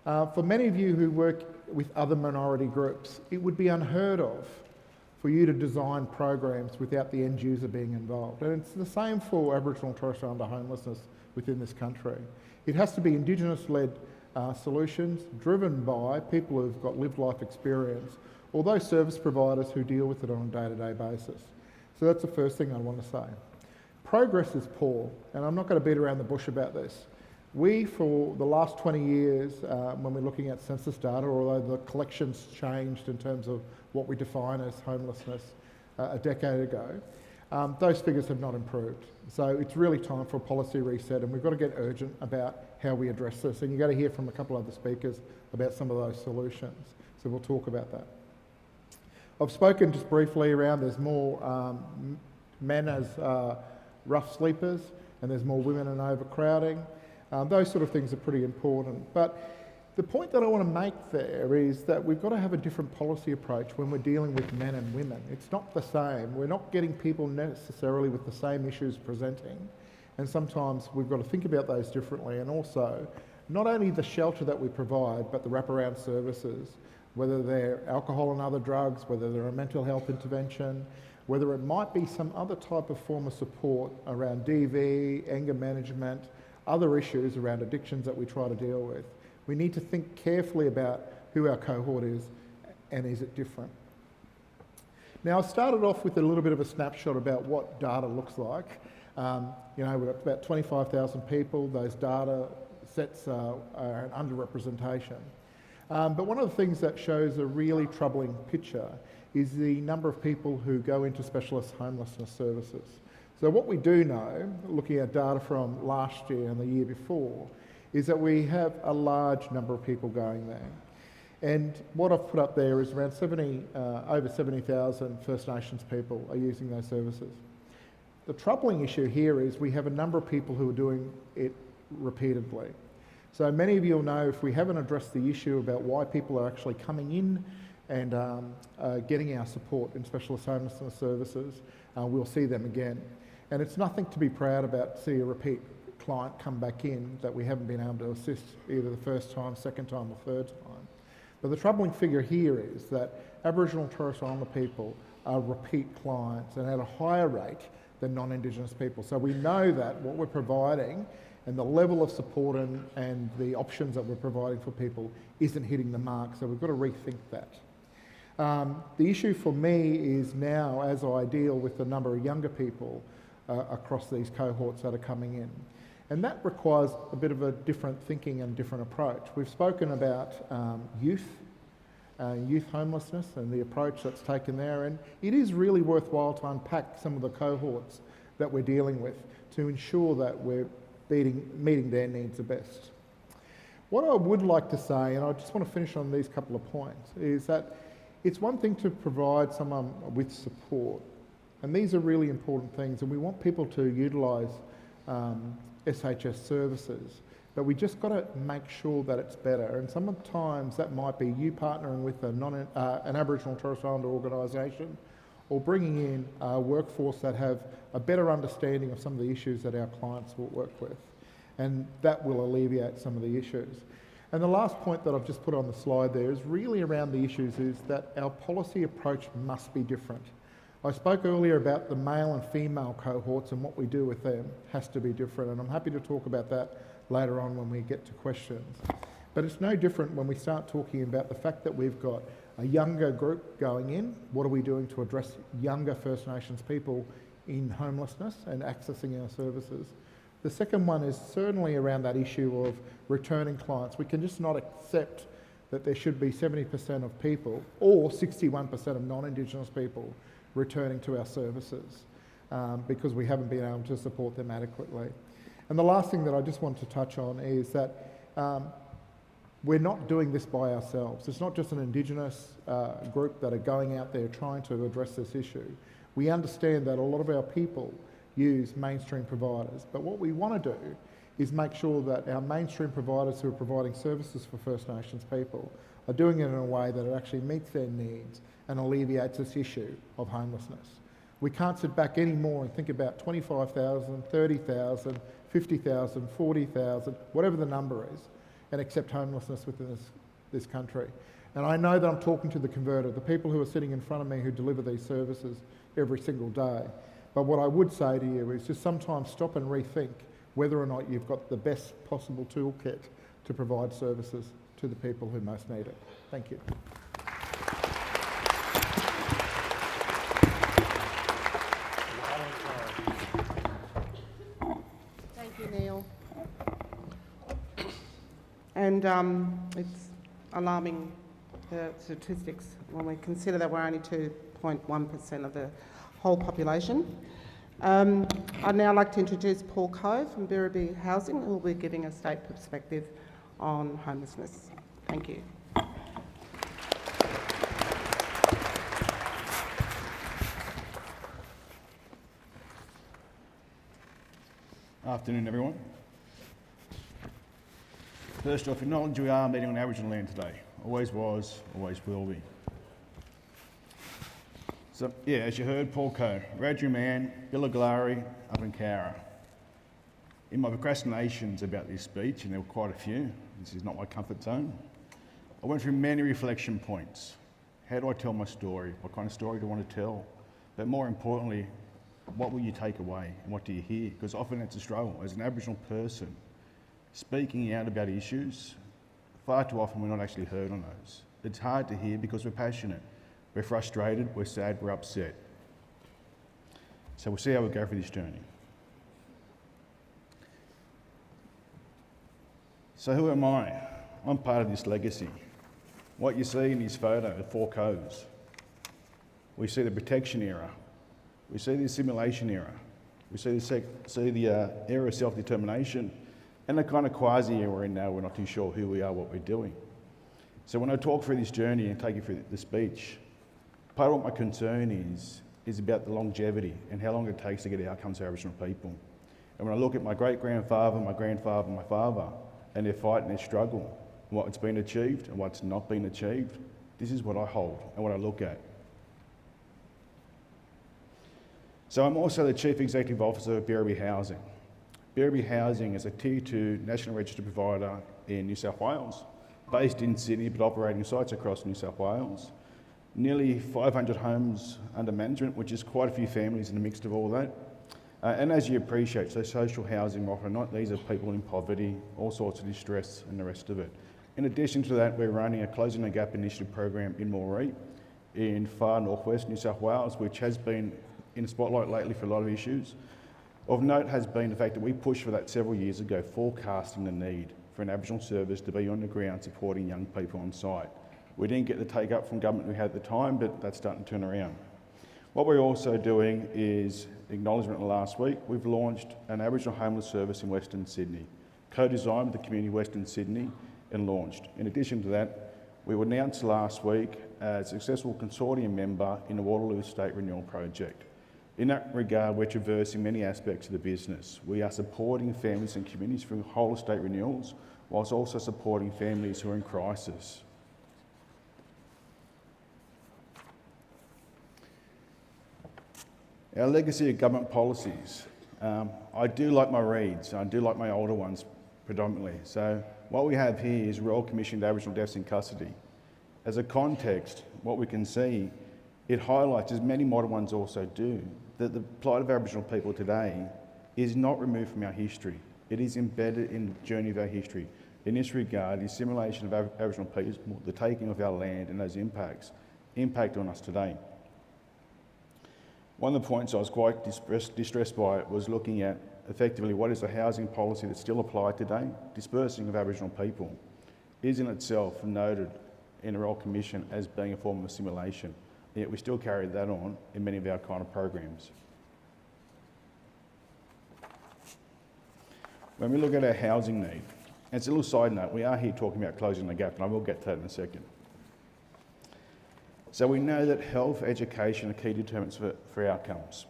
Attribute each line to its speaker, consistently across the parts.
Speaker 1: For many of you who work with other minority groups, it would be unheard of for you to design programs without the end user being involved. And it's the same for Aboriginal and Torres Strait Islander homelessness within this country. It has to be Indigenous-led solutions driven by people who've got lived life experience or those service providers who deal with it on a day-to-day basis. So that's the first thing I want to say. Progress is poor, and I'm not going to beat around the bush about this. We, for the last 20 years, when we're looking at census data, although the collections changed in terms of what we define as homelessness a decade ago, those figures have not improved. So it's really time for a policy reset, and we've got to get urgent about how we address this. And you've got to hear from a couple other speakers about some of those solutions. So we'll talk about that. I've spoken just briefly around there's more men as rough sleepers, and there's more women in overcrowding. Those sort of things are pretty important. But the point that I want to make there is that we've got to have a different policy approach when we're dealing with men and women. It's not the same. We're not getting people necessarily with the same issues presenting. And sometimes we've got to think about those differently, and also not only the shelter that we provide, but the wraparound services, whether they're alcohol and other drugs, whether they're a mental health intervention, whether it might be some other type of form of support around DV, anger management, other issues around addictions that we try to deal with. We need to think carefully about who our cohort is and is it different. Now, I started off with a little bit of a snapshot about what data looks like. We've got about 25,000 people. Those data sets are an underrepresentation. But one of the things that shows a really troubling picture is the number of people who go into specialist homelessness services. So what we do know, looking at data from last year and the year before, is that we have a large number of people going there. And what I've put up there is around over 70,000 First Nations people are using those services. The troubling issue here is we have a number of people who are doing it repeatedly. So many of you will know if we haven't addressed the issue about why people are actually coming in and getting our support in specialist homelessness services, we'll see them again. And it's nothing to be proud about to see a repeat client come back in that we haven't been able to assist either the first time, second time or third time. But the troubling figure here is that Aboriginal and Torres Strait Islander people are repeat clients and at a higher rate than non-Indigenous people. So we know that what we're providing and the level of support and the options that we're providing for people isn't hitting the mark, so we've got to rethink that. The issue for me is now, as I deal with the number of younger people across these cohorts that are coming in, and that requires a bit of a different thinking and different approach. We've spoken about youth homelessness and the approach that's taken there, and it is really worthwhile to unpack some of the cohorts that we're dealing with to ensure that we're meeting their needs the best. What I would like to say, and I just want to finish on these couple of points, is that it's one thing to provide someone with support, and these are really important things, and we want people to utilise SHS services, but we just got to make sure that it's better. And sometimes that might be you partnering with an Aboriginal and Torres Strait Islander organisation, or bringing in a workforce that have a better understanding of some of the issues that our clients will work with. And that will alleviate some of the issues. And the last point that I've just put on the slide there is really around the issues is that our policy approach must be different. I spoke earlier about the male and female cohorts, and what we do with them has to be different, and I'm happy to talk about that later on when we get to questions. But it's no different when we start talking about the fact that we've got a younger group going in. What are we doing to address younger First Nations people in homelessness and accessing our services? The second one is certainly around that issue of returning clients. We can just not accept that there should be 70% of people or 61% of non-Indigenous people returning to our services because we haven't been able to support them adequately. And the last thing that I just want to touch on is that we're not doing this by ourselves. It's not just an Indigenous group that are going out there trying to address this issue. We understand that a lot of our people use mainstream providers, but what we want to do is make sure that our mainstream providers who are providing services for First Nations people are doing it in a way that it actually meets their needs and alleviates this issue of homelessness. We can't sit back anymore and think about 25,000, 30,000, 50,000, 40,000, whatever the number is. and accept homelessness within this country. And I know that I'm talking to the converted, the people who are sitting in front of me who deliver these services every single day. But what I would say to you is just sometimes stop and rethink whether or not you've got the best possible toolkit to provide services to the people who most need it. Thank you.
Speaker 2: Thank you, Neil. And it's alarming, the statistics, when we consider that we're only 2.1% of the whole population. I'd now like to introduce Paul Cove from Birribee Housing, who will be giving a state perspective on homelessness. Thank you.
Speaker 3: Afternoon, everyone. First off, acknowledge we are meeting on Aboriginal land today. Always was, always will be. So, yeah, as you heard, Paul Cove, Wiradjuri man, Billagolari, up in Cowra. In my procrastinations about this speech, and there were quite a few, this is not my comfort zone, I went through many reflection points. How do I tell my story? What kind of story do I want to tell? But more importantly, what will you take away and what do you hear? Because often it's a struggle. As an Aboriginal person, speaking out about issues, far too often we're not actually heard on those. It's hard to hear because we're passionate. We're frustrated, we're sad, we're upset. So we'll see how we go for this journey. So who am I? I'm part of this legacy. What you see in this photo are 4 coves. We see the protection era. We see the assimilation era. We see the era of self-determination and the kind of quasi era we're in now. We're not too sure who we are, what we're doing. So when I talk through this journey and take you through the speech, part of what my concern is about the longevity and how long it takes to get outcomes for Aboriginal people. And when I look at my great-grandfather, my grandfather, my father, and their fight and their struggle, and what's been achieved and what's not been achieved, this is what I hold and what I look at. So I'm also the Chief Executive Officer of Birribee Housing. Birribee Housing is a Tier 2 National Register provider in New South Wales, based in Sydney but operating sites across New South Wales. Nearly 500 homes under management, which is quite a few families in the mix of all that. And as you appreciate, so social housing often not, these are people in poverty, all sorts of distress and the rest of it. In addition to that, we're running a Closing the Gap initiative program in Morrison, in far northwest New South Wales, which has been in the spotlight lately for a lot of issues. Of note has been the fact that we pushed for that several years ago, forecasting the need for an Aboriginal service to be on the ground supporting young people on site. We didn't get the take up from government we had at the time, but that's starting to turn around. What we're also doing is, acknowledgement last week, we've launched an Aboriginal homeless service in Western Sydney, co-designed with the community of Western Sydney and launched. In addition to that, we were announced last week as a successful consortium member in the Waterloo State Renewal Project. In that regard, we're traversing many aspects of the business. We are supporting families and communities through whole estate renewals, whilst also supporting families who are in crisis. Our legacy of government policies. I do like my reads, I do like my older ones predominantly. So what we have here is Royal Commission to Aboriginal Deaths in Custody. As a context, what we can see, it highlights, as many modern ones also do, that the plight of Aboriginal people today is not removed from our history. It is embedded in the journey of our history. In this regard, the assimilation of Aboriginal people, the taking of our land and those impacts, impact on us today. One of the points I was quite distressed by was looking at effectively what is the housing policy that's still applied today. Dispersing of Aboriginal people is in itself noted in the Royal Commission as being a form of assimilation. Yet we still carry that on in many of our kind of programs. When we look at our housing need, and it's a little side note, we are here talking about closing the gap, and I will get to that in a second. So we know that health, education are key determinants for outcomes.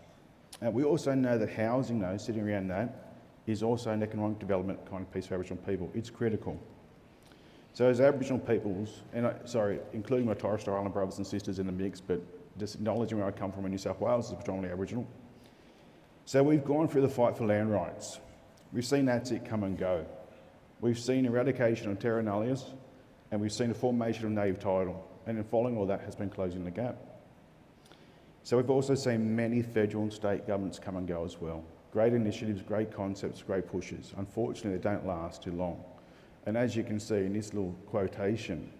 Speaker 3: And we also know that housing, though, sitting around that, is also an economic development kind of piece for Aboriginal people. It's critical. So as Aboriginal peoples, and including my Torres Strait Islander brothers and sisters in the mix, but just acknowledging where I come from in New South Wales is predominantly Aboriginal. So we've gone through the fight for land rights. We've seen that come and go. We've seen eradication of terra nullius, and we've seen the formation of native title, and then following all that has been closing the gap. So we've also seen many federal and state governments come and go as well. Great initiatives, great concepts, great pushes. Unfortunately, they don't last too long. And as you can see in this little quotation,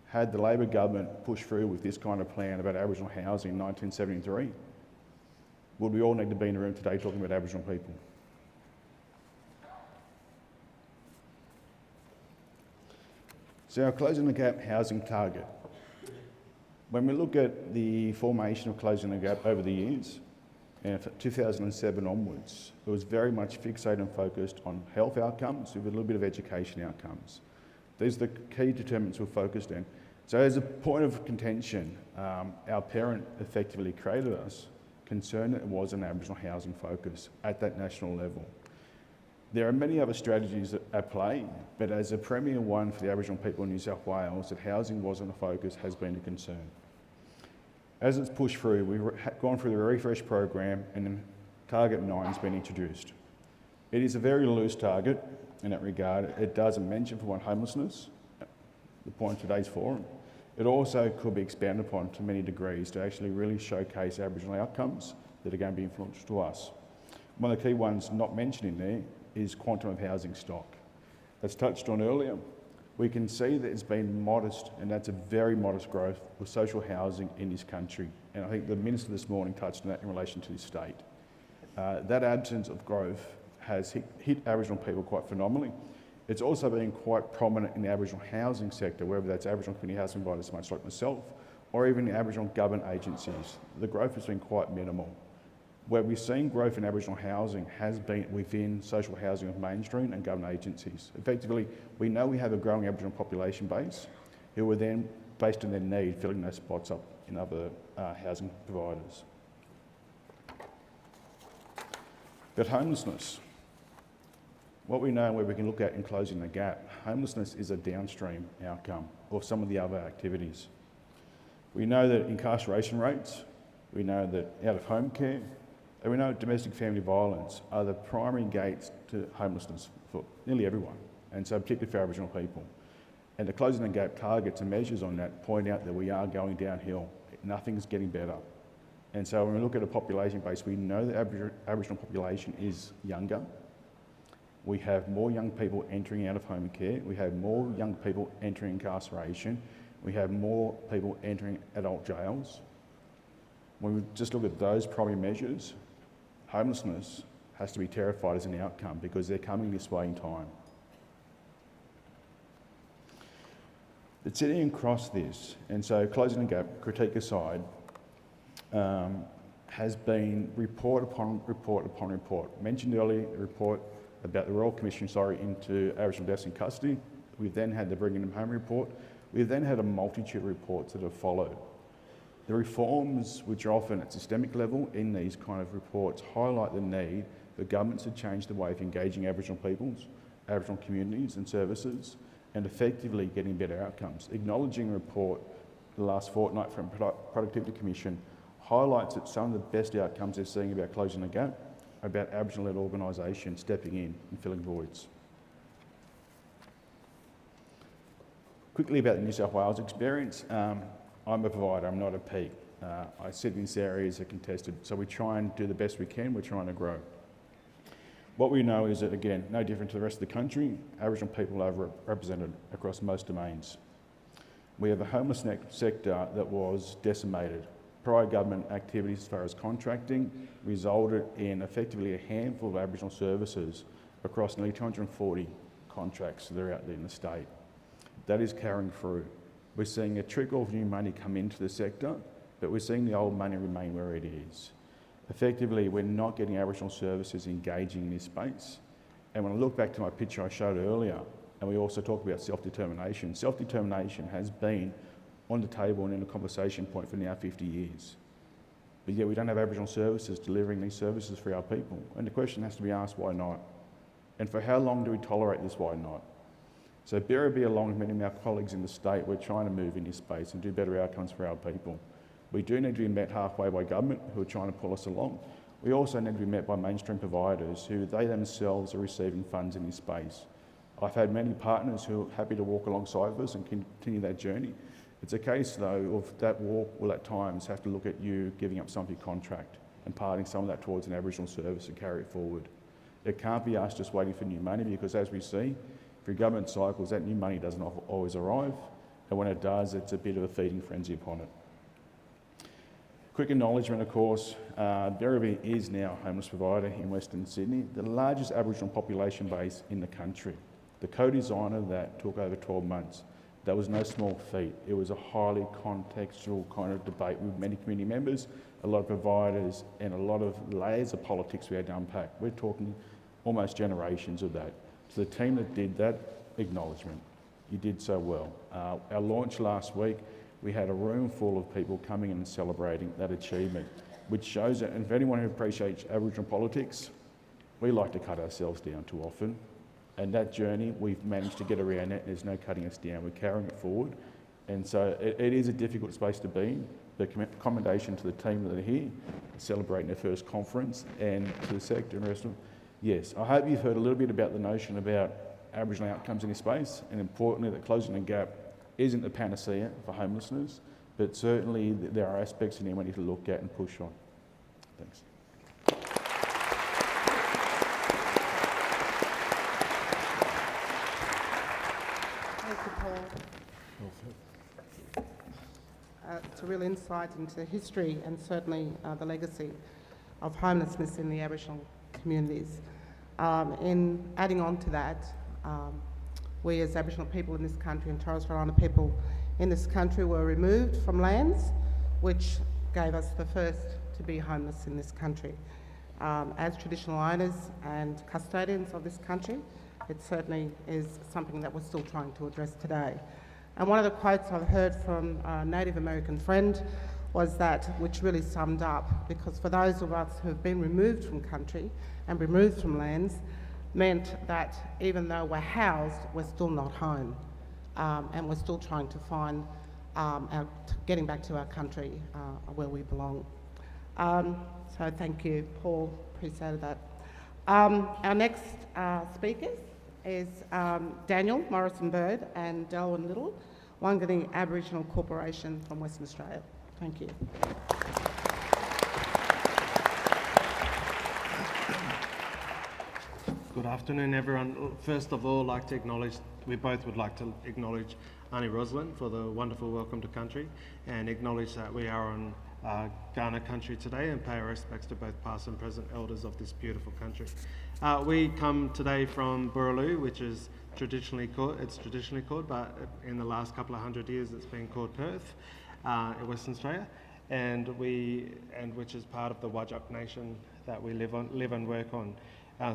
Speaker 3: had the Labor government pushed through with this kind of plan about Aboriginal housing in 1973, would we all need to be in the room today talking about Aboriginal people? So our Closing the Gap housing target. When we look at the formation of Closing the Gap over the years, and from 2007 onwards, it was very much fixated and focused on health outcomes with a little bit of education outcomes. These are the key determinants we're focused in. So as a point of contention, our parent effectively created us, concerned that it was an Aboriginal housing focus at that national level. There are many other strategies at play, but as a premier one for the Aboriginal people in New South Wales, that housing wasn't a focus has been a concern. As it's pushed through, we've gone through the refresh program and then Target 9 has been introduced. It is a very loose target in that regard. It doesn't mention for one homelessness, the point of today's forum. It also could be expanded upon to many degrees to actually really showcase Aboriginal outcomes that are going to be influential to us. One of the key ones not mentioned in there is quantum of housing stock. As touched on earlier, we can see that it's been modest, and that's a very modest growth of social housing in this country. And I think the Minister this morning touched on that in relation to this state. That absence of growth has hit Aboriginal people quite phenomenally. It's also been quite prominent in the Aboriginal housing sector, whether that's Aboriginal community housing providers much like myself, or even the Aboriginal government agencies. The growth has been quite minimal. Where we've seen growth in Aboriginal housing has been within social housing of mainstream and government agencies. Effectively, we know we have a growing Aboriginal population base who are then, based on their need, filling those spots up in other housing providers. But homelessness. What we know and where we can look at in Closing the Gap, homelessness is a downstream outcome of some of the other activities. We know that incarceration rates, we know that out-of-home care, and we know domestic family violence are the primary gates to homelessness for nearly everyone, and so particularly for Aboriginal people. And the Closing the Gap targets and measures on that point out that we are going downhill. Nothing's getting better. And so when we look at a population base, we know the Aboriginal population is younger. We have more young people entering out-of-home care. We have more young people entering incarceration. We have more people entering adult jails. When we just look at those primary measures, homelessness has to be terrified as an outcome because they're coming this way in time. But sitting across this, and so Closing the Gap, critique aside, has been report upon report upon report. Mentioned earlier, a report about the Royal Commission into Aboriginal deaths in custody. We've then had the Bringing Them Home report. We've then had a multitude of reports that have followed. The reforms, which are often at systemic level in these kind of reports, highlight the need for governments to change the way of engaging Aboriginal peoples, Aboriginal communities and services, and effectively getting better outcomes. Acknowledging a report the last fortnight from Productivity Commission highlights that some of the best outcomes they're seeing about Closing the Gap are about Aboriginal-led organisations stepping in and filling voids. Quickly about the New South Wales experience. I'm a provider, I'm not a peak. I sit in these areas that are contested, so we try and do the best we can, we're trying to grow. What we know is that, again, no different to the rest of the country, Aboriginal people are represented across most domains. We have a homelessness sector that was decimated. Prior government activities as far as contracting resulted in effectively a handful of Aboriginal services across nearly 240 contracts that are out there in the state. That is carrying through. We're seeing a trickle of new money come into the sector, but we're seeing the old money remain where it is. Effectively, we're not getting Aboriginal services engaging in this space. And when I look back to my picture I showed earlier, and we also talk about self-determination, self-determination has been on the table and in a conversation point for now 50 years. But yet we don't have Aboriginal services delivering these services for our people. And the question has to be asked, why not? And for how long do we tolerate this, why not? So Birribee, along with many of our colleagues in the state, we're trying to move in this space and do better outcomes for our people. We do need to be met halfway by government, who are trying to pull us along. We also need to be met by mainstream providers who they themselves are receiving funds in this space. I've had many partners who are happy to walk alongside of us and continue that journey. It's a case, though, of that walk will at times have to look at you giving up some of your contract and parting some of that towards an Aboriginal service and carry it forward. It can't be us just waiting for new money, because as we see, through government cycles, that new money doesn't always arrive, and when it does, it's a bit of a feeding frenzy upon it. Quick acknowledgement, of course, Birribee is now a homeless provider in Western Sydney, the largest Aboriginal population base in the country. The co-design of that took over 12 months. That was no small feat. It was a highly contextual kind of debate with many community members, a lot of providers, and a lot of layers of politics we had to unpack. We're talking almost generations of that. So the team that did that, acknowledgement. You did so well. Our launch last week, we had a room full of people coming in and celebrating that achievement, which shows that, and for anyone who appreciates Aboriginal politics, we like to cut ourselves down too often. And that journey, we've managed to get around it. There's no cutting us down. We're carrying it forward. And so it is a difficult space to be in. The commendation to the team that are here, celebrating their first conference, and to the sector and the rest of them. Yes, I hope you've heard a little bit about the notion about Aboriginal outcomes in this space, and importantly that closing the gap isn't the panacea for homelessness, but certainly there are aspects in there we need to look at and push on. Thanks.
Speaker 2: Thank you, Paul. It's a real insight into history and certainly the legacy of homelessness in the Aboriginal communities. In adding on to that, we as Aboriginal people in this country and Torres Strait Islander people in this country were removed from lands which gave us the first to be homeless in this country. As traditional owners and custodians of this country, it certainly is something that we're still trying to address today. And one of the quotes I've heard from a Native American friend was that, which really summed up, because for those of us who have been removed from country and removed from lands, meant that even though we're housed, we're still not home. And we're still trying to find getting back to our country where we belong. So thank you, Paul, appreciated that. Our next speakers is Daniel Morrison Bird and Delwin Little, Wungening Aboriginal Corporation from Western Australia. Thank you.
Speaker 4: Good afternoon, everyone. First of all, we both would like to acknowledge Auntie Rosalind for the wonderful welcome to country, and acknowledge that we are on Kaurna country today, and pay our respects to both past and present elders of this beautiful country. We come today from Birribee, which is traditionally called, but in the last couple of 100 years it's been called Perth in Western Australia, and which is part of the Whadjuk Nation that we live and work on.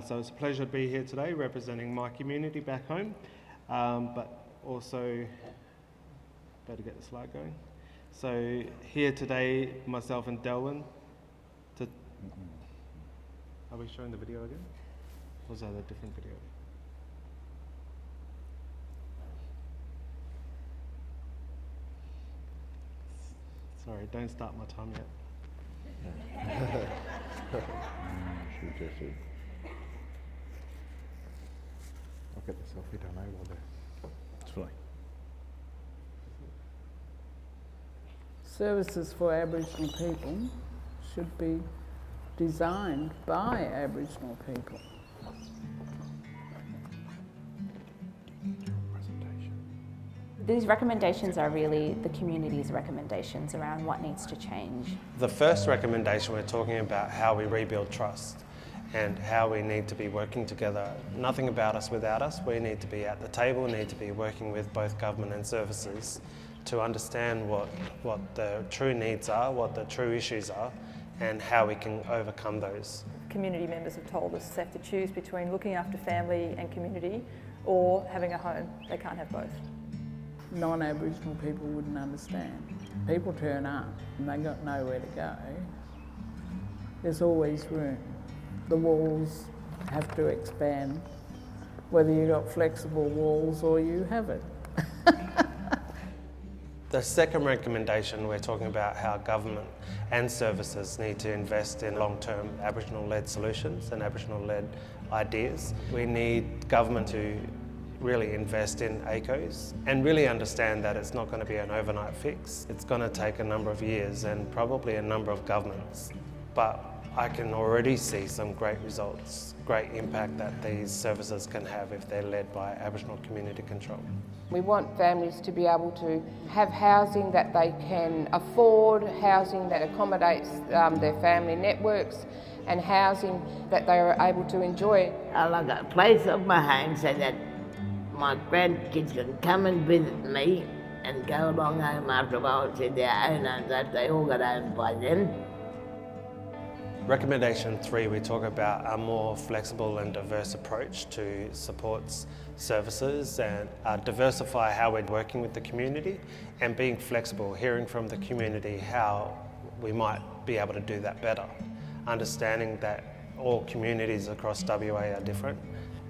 Speaker 4: So it's a pleasure to be here today representing my community back home, but also, better get the slide going. So here today, myself and Delwin, are we showing the video again? Or is that a different video? Sorry, don't start my time yet.
Speaker 1: I'll get the selfie done while there.
Speaker 3: It's fine.
Speaker 5: Services for Aboriginal people should be designed by Aboriginal people.
Speaker 6: These recommendations are really the community's recommendations around what needs to change.
Speaker 7: The first recommendation, we're talking about how we rebuild trust and how we need to be working together. Nothing about us without us. We need to be at the table, need to be working with both government and services to understand what the true needs are, what the true issues are, and how we can overcome those.
Speaker 8: Community members have told us they have to choose between looking after family and community or having a home. They can't have both.
Speaker 5: Non-Aboriginal people wouldn't understand. People turn up and they got nowhere to go. There's always room. The walls have to expand, whether you've got flexible walls or you haven't.
Speaker 7: The second recommendation, we're talking about how government and services need to invest in long-term Aboriginal-led solutions and Aboriginal-led ideas. We need government to really invest in ACOs and really understand that it's not going to be an overnight fix. It's going to take a number of years and probably a number of governments. But I can already see some great results, great impact that these services can have if they're led by Aboriginal community control.
Speaker 9: We want families to be able to have housing that they can afford, housing that accommodates their family networks, and housing that they are able to enjoy.
Speaker 10: I like a place of my home so that my grandkids can come and visit me and go along home after a while to their own homes after they all got owned by then.
Speaker 7: Recommendation 3, we talk about a more flexible and diverse approach to supports services and diversify how we're working with the community and being flexible, hearing from the community how we might be able to do that better. Understanding that all communities across WA are different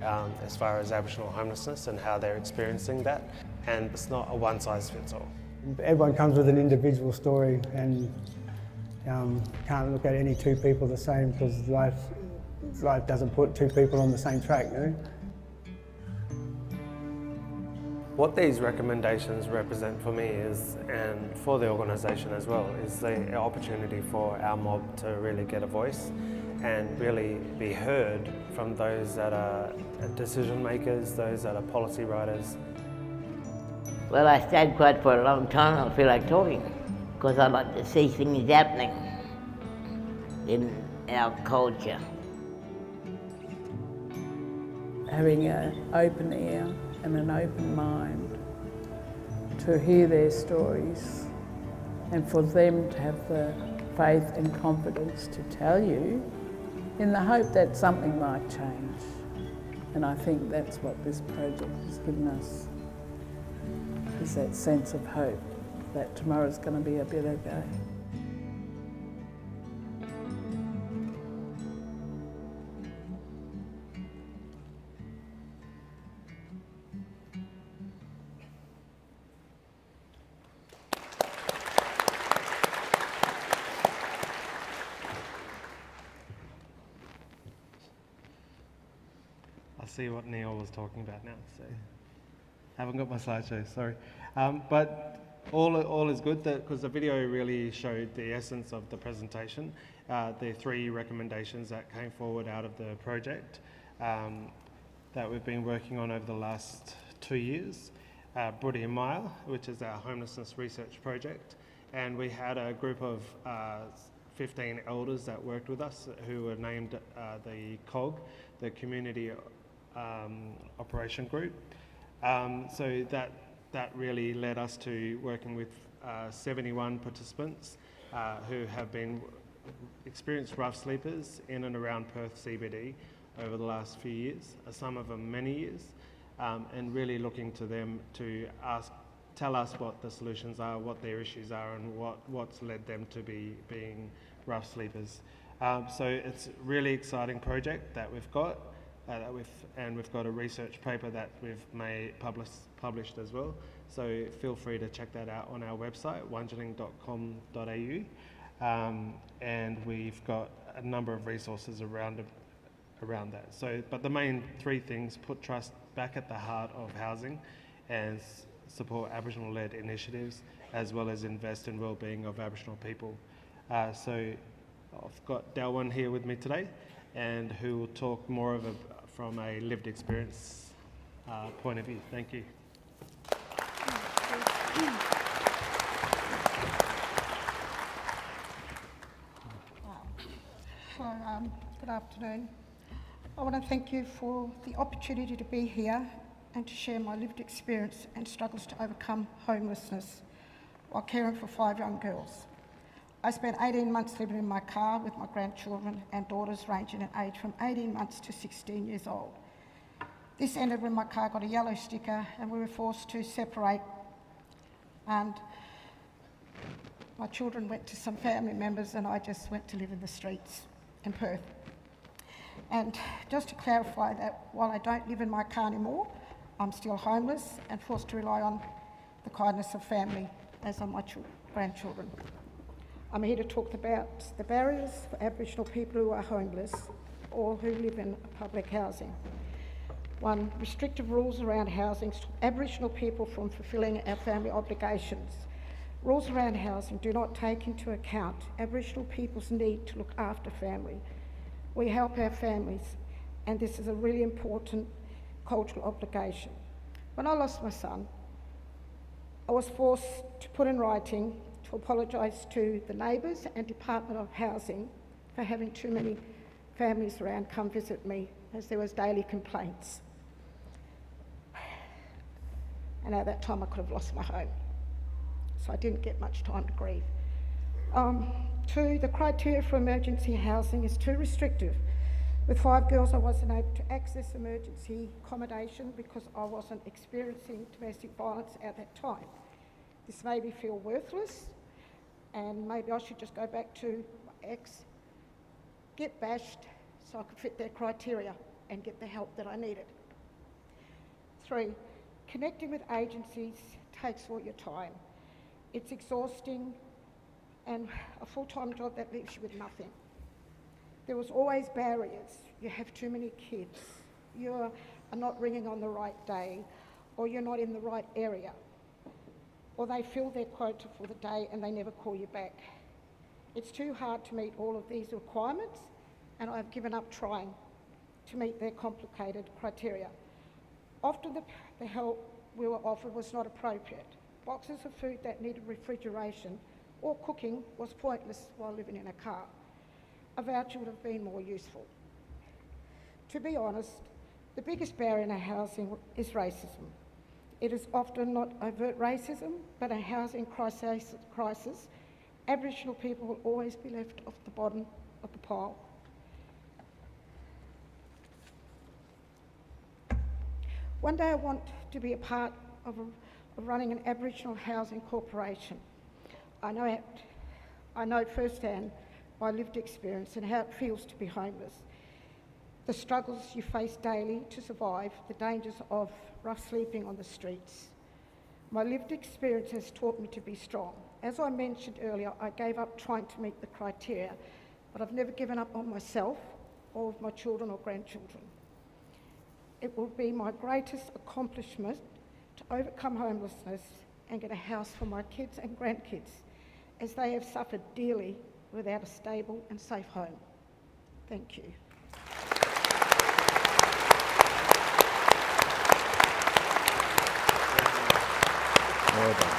Speaker 7: as far as Aboriginal homelessness and how they're experiencing that, and it's not a one size fits all.
Speaker 11: Everyone comes with an individual story, and can't look at any two people the same, because life doesn't put two people on the same track, you know?
Speaker 7: What these recommendations represent for me is, and for the organisation as well, is the opportunity for our mob to really get a voice and really be heard from those that are decision makers, those that are policy writers.
Speaker 10: Well, I stayed quiet for a long time. I feel like talking because I like to see things happening in our culture.
Speaker 5: Having an open ear and an open mind to hear their stories, and for them to have the faith and confidence to tell you in the hope that something might change. And I think that's what this project has given us, is that sense of hope that tomorrow's going to be a better day.
Speaker 4: I see what Neil was talking about now, so haven't got my slideshow, sorry. But all is good because the video really showed the essence of the presentation, the 3 recommendations that came forward out of the project that we've been working on over the last 2 years. Birribee Mile, which is our homelessness research project, and we had a group of 15 elders that worked with us who were named the COG, the Community Operation Group. So that really led us to working with 71 participants who have been experienced rough sleepers in and around Perth CBD over the last few years, some of them many years, and really looking to them to tell us what the solutions are, what their issues are, and what's led them to being rough sleepers. So it's a really exciting project that we've got. And we've got a research paper that we've published as well. So feel free to check that out on our website, wungening.com.au, and we've got a number of resources around that. So, but the main 3 things: put trust back at the heart of housing, and support Aboriginal-led initiatives, as well as invest in well-being of Aboriginal people. So I've got Delwin here with me today, and who will talk more from a lived experience point of view. Thank you.
Speaker 12: Hello, good afternoon. I want to thank you for the opportunity to be here and to share my lived experience and struggles to overcome homelessness while caring for 5 young girls. I spent 18 months living in my car with my grandchildren and daughters ranging in age from 18 months to 16 years old. This ended when my car got a yellow sticker and we were forced to separate, and my children went to some family members and I just went to live in the streets in Perth. And just to clarify that while I don't live in my car anymore, I'm still homeless and forced to rely on the kindness of family, as are my grandchildren. I'm here to talk about the barriers for Aboriginal people who are homeless or who live in public housing. 1. Restrictive rules around housing stop Aboriginal people from fulfilling our family obligations. Rules around housing do not take into account Aboriginal people's need to look after family. We help our families, and this is a really important cultural obligation. When I lost my son, I was forced to put in writing to apologise to the neighbours and Department of Housing for having too many families around come visit me, as there was daily complaints. And at that time I could have lost my home, so I didn't get much time to grieve. 2, the criteria for emergency housing is too restrictive. With 5 girls, I wasn't able to access emergency accommodation because I wasn't experiencing domestic violence at that time. This made me feel worthless, and maybe I should just go back to my ex, get bashed so I could fit their criteria and get the help that I needed. 3, connecting with agencies takes all your time. It's exhausting, and a full-time job that leaves you with nothing. There was always barriers. You have too many kids, you are not ringing on the right day, or you're not in the right area, or they fill their quota for the day and they never call you back. It's too hard to meet all of these requirements, and I've given up trying to meet their complicated criteria. Often the help we were offered was not appropriate. Boxes of food that needed refrigeration or cooking was pointless while living in a car. A voucher would have been more useful. To be honest, the biggest barrier in our housing is racism. It is often not overt racism, but a housing crisis. Aboriginal people will always be left off the bottom of the pile. One day I want to be a part of running an Aboriginal housing corporation. I know firsthand my lived experience and how it feels to be homeless, the struggles you face daily to survive, the dangers of rough sleeping on the streets. My lived experience has taught me to be strong. As I mentioned earlier, I gave up trying to meet the criteria, but I've never given up on myself or of my children or grandchildren. It will be my greatest accomplishment to overcome homelessness and get a house for my kids and grandkids, as they have suffered dearly without a stable and safe home. Thank you.
Speaker 3: Well done.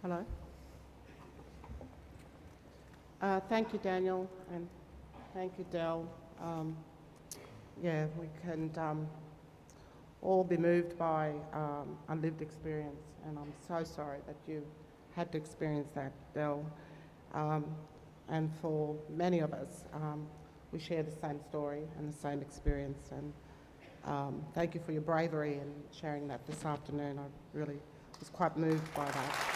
Speaker 2: Hello. Thank you, Daniel, and thank you, Del. Yeah, we can all be moved by a lived experience, and I'm so sorry that you had to experience that, Del. And for many of us, we share the same story and the same experience, and thank you for your bravery in sharing that this afternoon. I really was quite moved by that.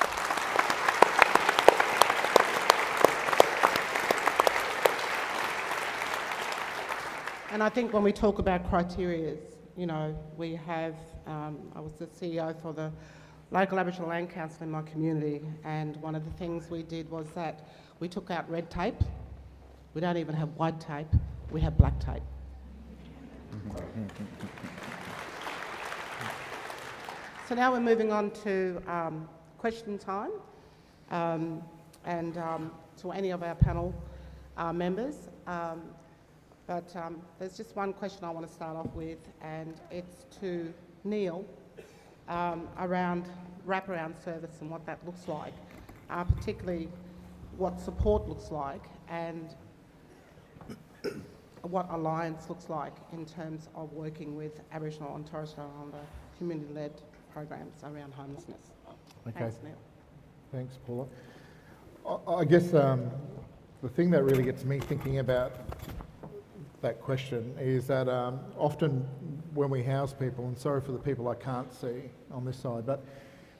Speaker 2: And I think when we talk about criteria, you know, we have, I was the CEO for the local Aboriginal Land Council in my community, and one of the things we did was that we took out red tape. We don't even have white tape, we have black tape. So now we're moving on to question time, and to any of our panel members. But there's just one question I want to start off with, and it's to Neil around wraparound service and what that looks like, particularly what support looks like and what Alliance looks like in terms of working with Aboriginal and Torres Strait Islander community-led programs around homelessness.
Speaker 1: Okay.
Speaker 2: Thanks, Neil.
Speaker 1: Thanks, Paula. I guess the thing that really gets me thinking about that question is that often when we house people, and sorry for the people I can't see on this side, but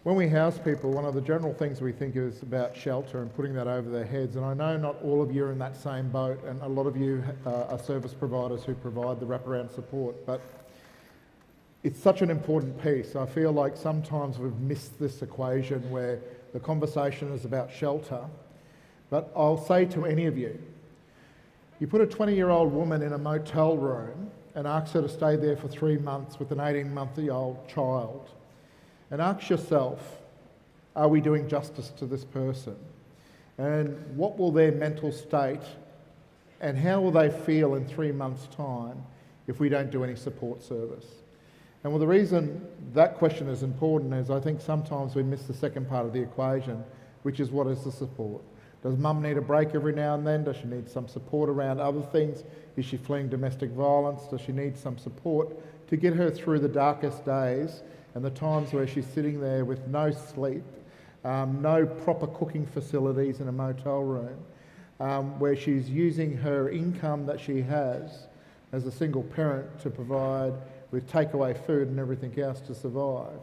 Speaker 1: when we house people, one of the general things we think is about shelter and putting that over their heads. And I know not all of you are in that same boat, and a lot of you are service providers who provide the wraparound support. But it's such an important piece. I feel like sometimes we've missed this equation where the conversation is about shelter. But I'll say to any of you, you put a 20-year-old woman in a motel room and ask her to stay there for 3 months with an 18-month-old child, and ask yourself, are we doing justice to this person? And what will their mental state and how will they feel in 3 months' time if we don't do any support service? And well, the reason that question is important is I think sometimes we miss the second part of the equation, which is what is the support? Does mum need a break every now and then? Does she need some support around other things? Is she fleeing domestic violence? Does she need some support to get her through the darkest days and the times where she's sitting there with no sleep, no proper cooking facilities in a motel room, where she's using her income that she has as a single parent to provide with takeaway food and everything else to survive?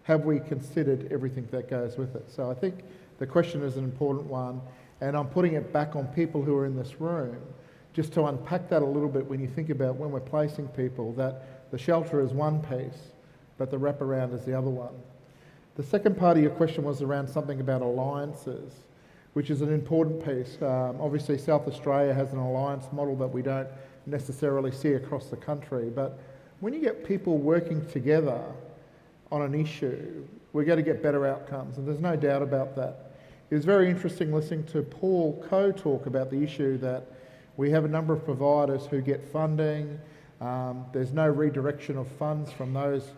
Speaker 1: Have we considered everything that goes with it? So I think the question is an important one, and I'm putting it back on people who are in this room, just to unpack that a little bit when you think about when we're placing people, that the shelter is one piece, but the wraparound is the other one. The second part of your question was around something about alliances, which is an important piece. Obviously, South Australia has an alliance model that we don't necessarily see across the country, but when you get people working together on an issue, we're going to get better outcomes, and there's no doubt about that. It was very interesting listening to Paul Coe talk about the issue that we have a number of providers who get funding, there's no redirection of funds from those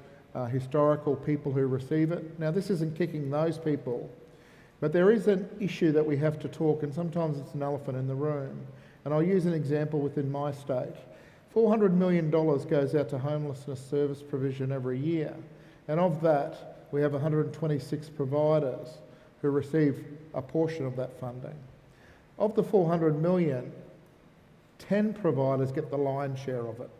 Speaker 1: historical people who receive it. Now, this isn't kicking those people, but there is an issue that we have to talk, and sometimes it's an elephant in the room. And I'll use an example within my state. $400 million goes out to homelessness service provision every year, and of that, we have 126 providers who receive a portion of that funding. Of the 400 million, 10 providers get the lion's share of it.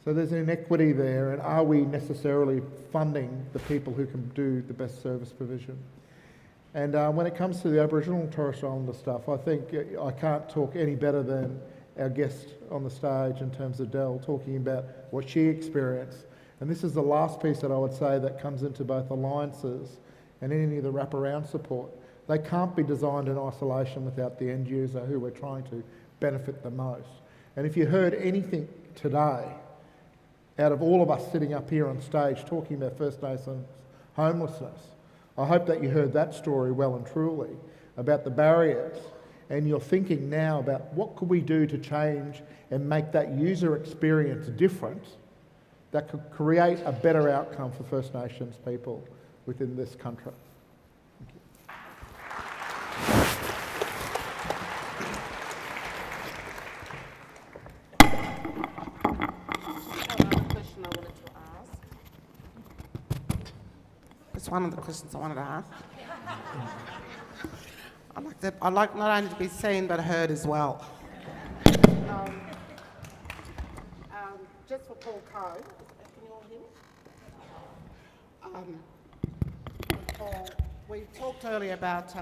Speaker 1: So there's an inequity there, and are we necessarily funding the people who can do the best service provision? And when it comes to the Aboriginal and Torres Strait Islander stuff, I think I can't talk any better than our guest on the stage in terms of Del, talking about what she experienced. And this is the last piece that I would say that comes into both alliances and any of the wraparound support. They can't be designed in isolation without the end user who we're trying to benefit the most. And if you heard anything today, out of all of us sitting up here on stage talking about First Nations homelessness, I hope that you heard that story well and truly about the barriers, and you're thinking now about what could we do to change and make that user experience different that could create a better outcome for First Nations people within this country.
Speaker 2: It's one of the questions I wanted to ask. I like not only to be seen but heard as well. Just for Paul Coe, can you all hear me? Paul, we talked earlier about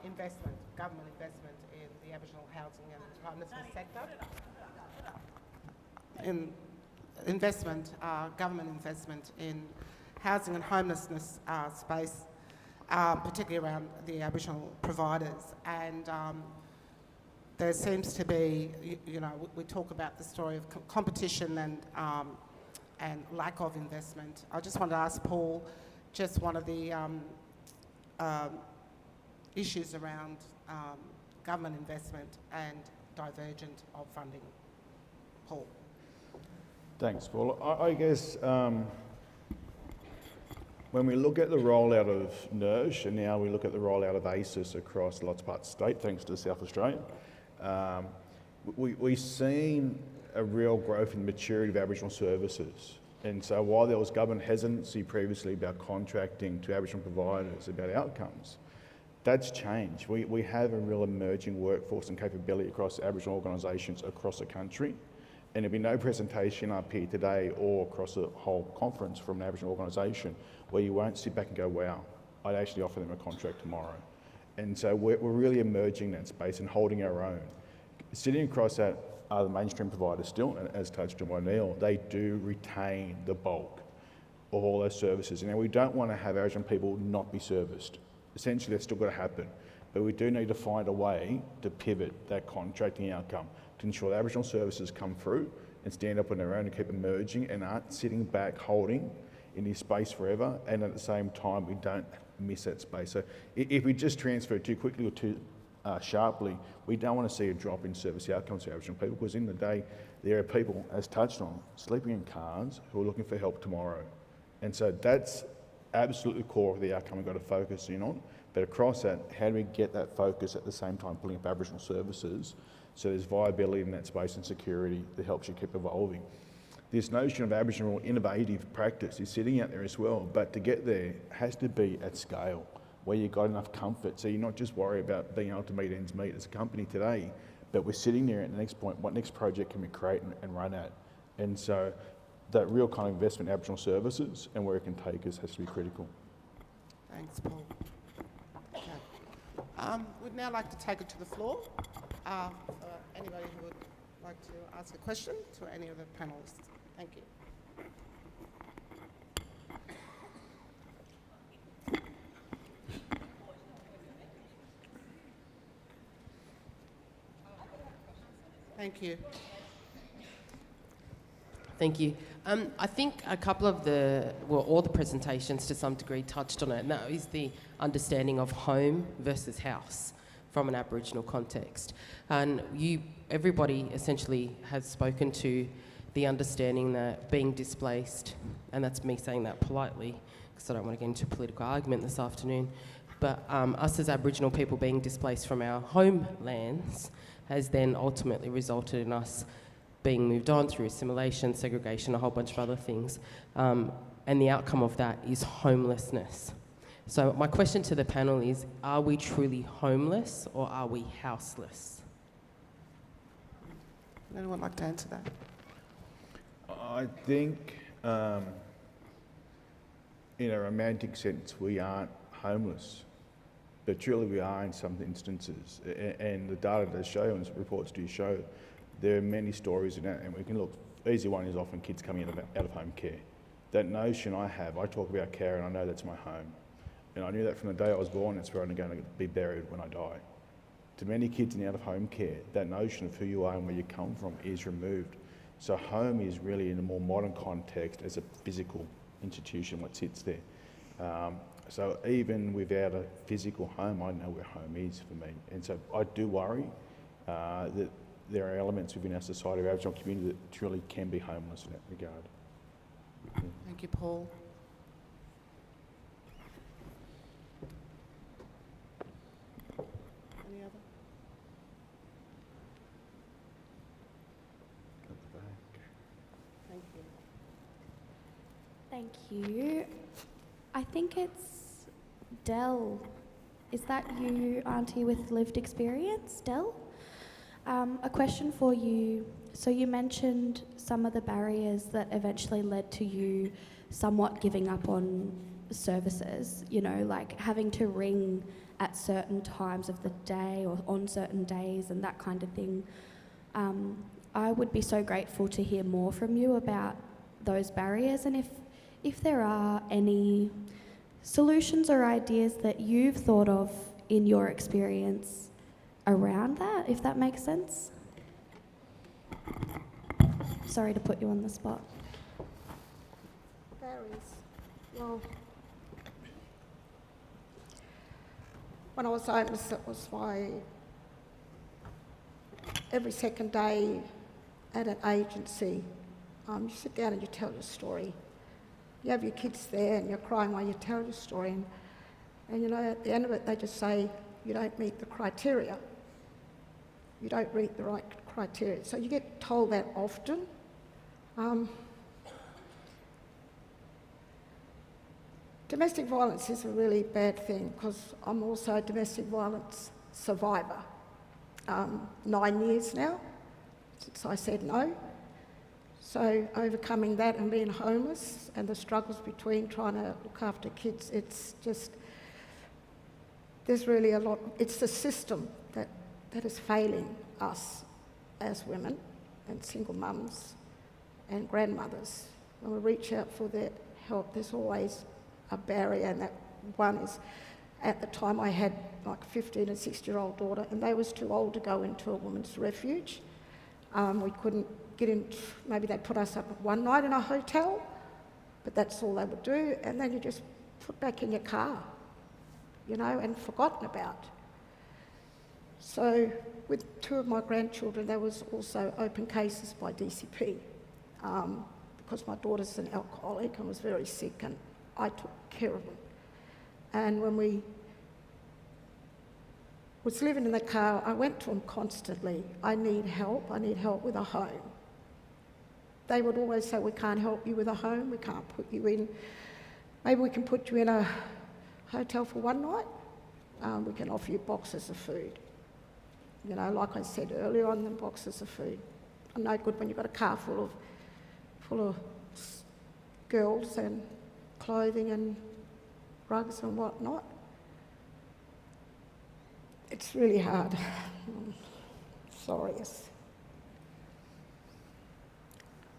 Speaker 2: investment, government investment in the Aboriginal housing and homelessness sector. Government investment in housing and homelessness space, particularly around the Aboriginal providers. And there seems to be, we talk about the story of competition and lack of investment. I just wanted to ask Paul, just one of the issues around government investment and divergent of funding. Paul.
Speaker 3: Thanks, Paula. I guess when we look at the rollout of NERSH, and now we look at the rollout of ACES across lots of parts of the state, thanks to South Australia, we've seen a real growth in the maturity of Aboriginal services. And so while there was government hesitancy previously about contracting to Aboriginal providers about outcomes, that's changed. We have a real emerging workforce and capability across Aboriginal organisations across the country. And there'll be no presentation up here today or across the whole conference from an Aboriginal organisation where you won't sit back and go, wow, I'd actually offer them a contract tomorrow. And so we're really emerging that space and holding our own. Sitting across that are the mainstream providers still, and as touched on by Neil, they do retain the bulk of all those services. Now, we don't want to have Aboriginal people not be serviced. Essentially, that's still got to happen. But we do need to find a way to pivot that contracting outcome to ensure that Aboriginal services come through and stand up on their own and keep emerging and aren't sitting back holding in this space forever, and at the same time we don't miss that space. So if we just transfer too quickly or too sharply, we don't want to see a drop in service outcomes for Aboriginal people, because in the day there are people, as touched on, sleeping in cars who are looking for help tomorrow. And so that's absolutely core of the outcome we've got to focus in on. But across that, how do we get that focus at the same time pulling up Aboriginal services so there's viability in that space and security that helps you keep evolving? This notion of Aboriginal innovative practice is sitting out there as well, but to get there has to be at scale, where you've got enough comfort, so you're not just worried about being able to meet ends meet as a company today, but we're sitting there at the next point, what next project can we create and run at? And so that real kind of investment in Aboriginal services and where it can take us has to be critical.
Speaker 2: Thanks, Paul. Okay. We'd now like to take it to the floor for anybody who would like to ask a question to any of the panellists. Thank you. Thank you.
Speaker 13: Thank you. I think a couple of all the presentations to some degree touched on it, and that is the understanding of home versus house from an Aboriginal context. And everybody essentially has spoken to the understanding that being displaced, and that's me saying that politely, because I don't want to get into a political argument this afternoon, but us as Aboriginal people being displaced from our homelands has then ultimately resulted in us being moved on through assimilation, segregation, a whole bunch of other things. And the outcome of that is homelessness. So my question to the panel is, are we truly homeless or are we houseless?
Speaker 2: Would anyone like to answer that?
Speaker 3: I think in a romantic sense we aren't homeless, but truly we are in some instances. And the data does show, and reports do show, there are many stories in that, and we can look. Easy one is often kids coming out of home care. That notion I talk about care, and I know that's my home. And I knew that from the day I was born, that's where I'm going to be buried when I die. To many kids in out of home care, that notion of who you are and where you come from is removed. So home is really, in a more modern context, as a physical institution, what sits there. So even without a physical home, I know where home is for me. And so I do worry that there are elements within our society, our Aboriginal community, that truly can be homeless in that regard.
Speaker 2: Thank you, Paul. Any other? Thank you.
Speaker 14: Thank you. I think it's Del. Is that you, Auntie, with lived experience, Del? A question for you. So you mentioned some of the barriers that eventually led to you somewhat giving up on services, like having to ring at certain times of the day or on certain days and that kind of thing. I would be so grateful to hear more from you about those barriers, and if there are any solutions or ideas that you've thought of in your experience around that, if that makes sense. Sorry to put you on the spot.
Speaker 12: Barriers. Well, when I was homeless, it was every second day at an agency. You sit down and you tell your story. You have your kids there and you're crying while you tell your story. And at the end of it, they just say, you don't meet the criteria. You don't meet the right criteria. So you get told that often. Domestic violence is a really bad thing because I'm also a domestic violence survivor. 9 years now since I said no. So overcoming that and being homeless and the struggles between trying to look after kids, it's just, there's really a lot. It's the system that is failing us as women and single mums and grandmothers. When we reach out for that help, there's always a barrier, and that one is, at the time I had like a 15 and 16-year-old daughter, and they was too old to go into a women's refuge. We couldn't get in, maybe they'd put us up one night in a hotel, but that's all they would do, and then you just put back in your car, you know, and forgotten about. So with two of my grandchildren, there was also open cases by DCP, because my daughter's an alcoholic and was very sick, and I took care of them. And when we was living in the car, I went to them constantly. I need help with a home. They would always say, we can't help you with a home, we can't put you in, maybe we can put you in a hotel for one night, we can offer you boxes of food. You know, like I said earlier on, the boxes of food are no good when you've got a car full of girls and clothing and rugs and whatnot. It's really hard. Sorry.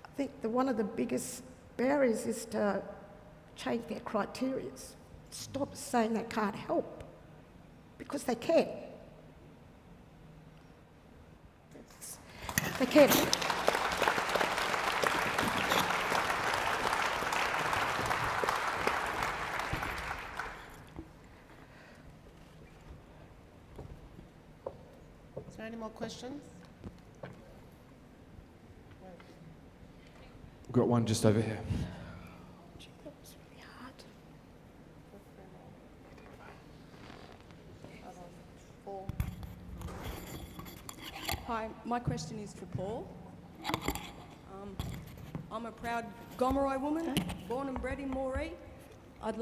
Speaker 12: I think one of the biggest barriers is to change their criteria. Stop saying they can't help, because they can. They can.
Speaker 2: Is there any more questions?
Speaker 15: We've got one just over here.
Speaker 12: That was really hard.
Speaker 16: Hi, my question is for Paul. I'm a proud Gomeroi woman, born and bred in Morrison. I'd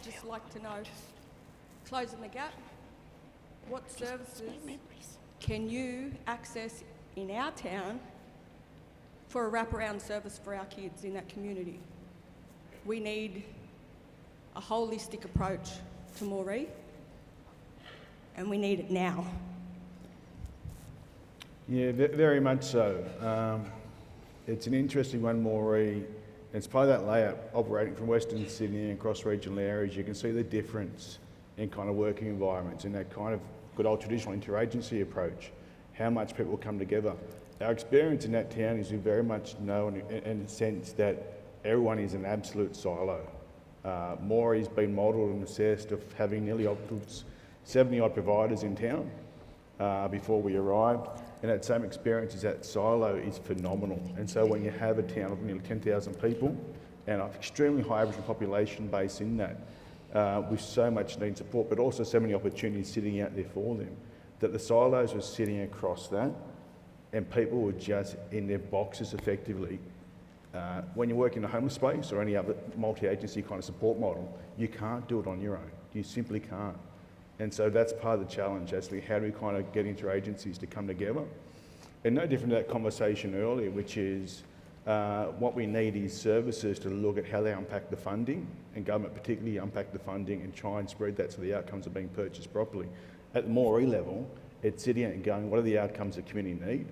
Speaker 16: just like to know, closing the gap, what services can you access in our town for a wraparound service for our kids in that community? We need a holistic approach to Morrison, and we need it now.
Speaker 3: Yeah, very much so. It's an interesting one, Morrison. It's part of that layout, operating from Western Sydney and across regional areas. You can see the difference in kind of working environments, in that kind of good old traditional interagency approach, how much people come together. Our experience in that town is we very much know in the sense that everyone is an absolute silo. Morrison's been modelled and assessed of having nearly 70 odd providers in town before we arrived, and that same experience is that silo is phenomenal. And so when you have a town of nearly 10,000 people and an extremely high Aboriginal population base in that, with so much need support, but also so many opportunities sitting out there for them, that the silos were sitting across that, and people were just in their boxes effectively. When you work in a homeless space or any other multi-agency kind of support model, you can't do it on your own. You simply can't. And so that's part of the challenge, actually. How do we kind of get interagencies to come together? And no different to that conversation earlier, which is what we need is services to look at how they unpack the funding, and government particularly unpack the funding and try and spread that so the outcomes are being purchased properly. At the Morrison level, it's sitting and going, what are the outcomes the community need?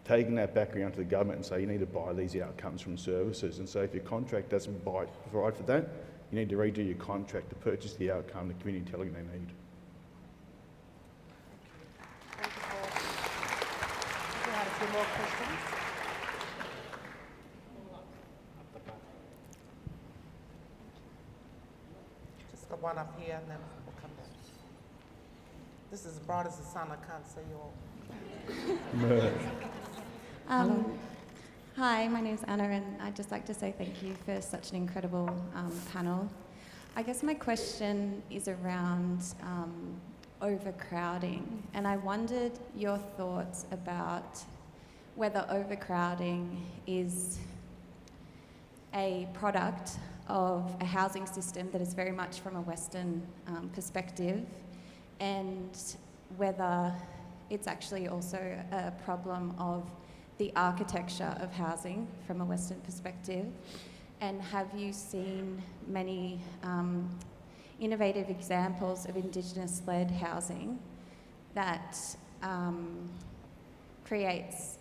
Speaker 3: Taking that back around to the government and say, you need to buy these outcomes from services. And so if your contract doesn't provide for that, you need to redo your contract to purchase the outcome the community is telling they need.
Speaker 2: Thank you, Paul. We had a few more questions. Just got one up here, and then we'll come back. This is as bright as the sun. I can't see you all.
Speaker 17: Hi, my name's Anna, and I'd just like to say thank you for such an incredible panel. I guess my question is around overcrowding, and I wondered your thoughts about whether overcrowding is a product of a housing system that is very much from a Western perspective, and whether it's actually also a problem of the architecture of housing from a Western perspective. And have you seen many innovative examples of Indigenous-led housing that creates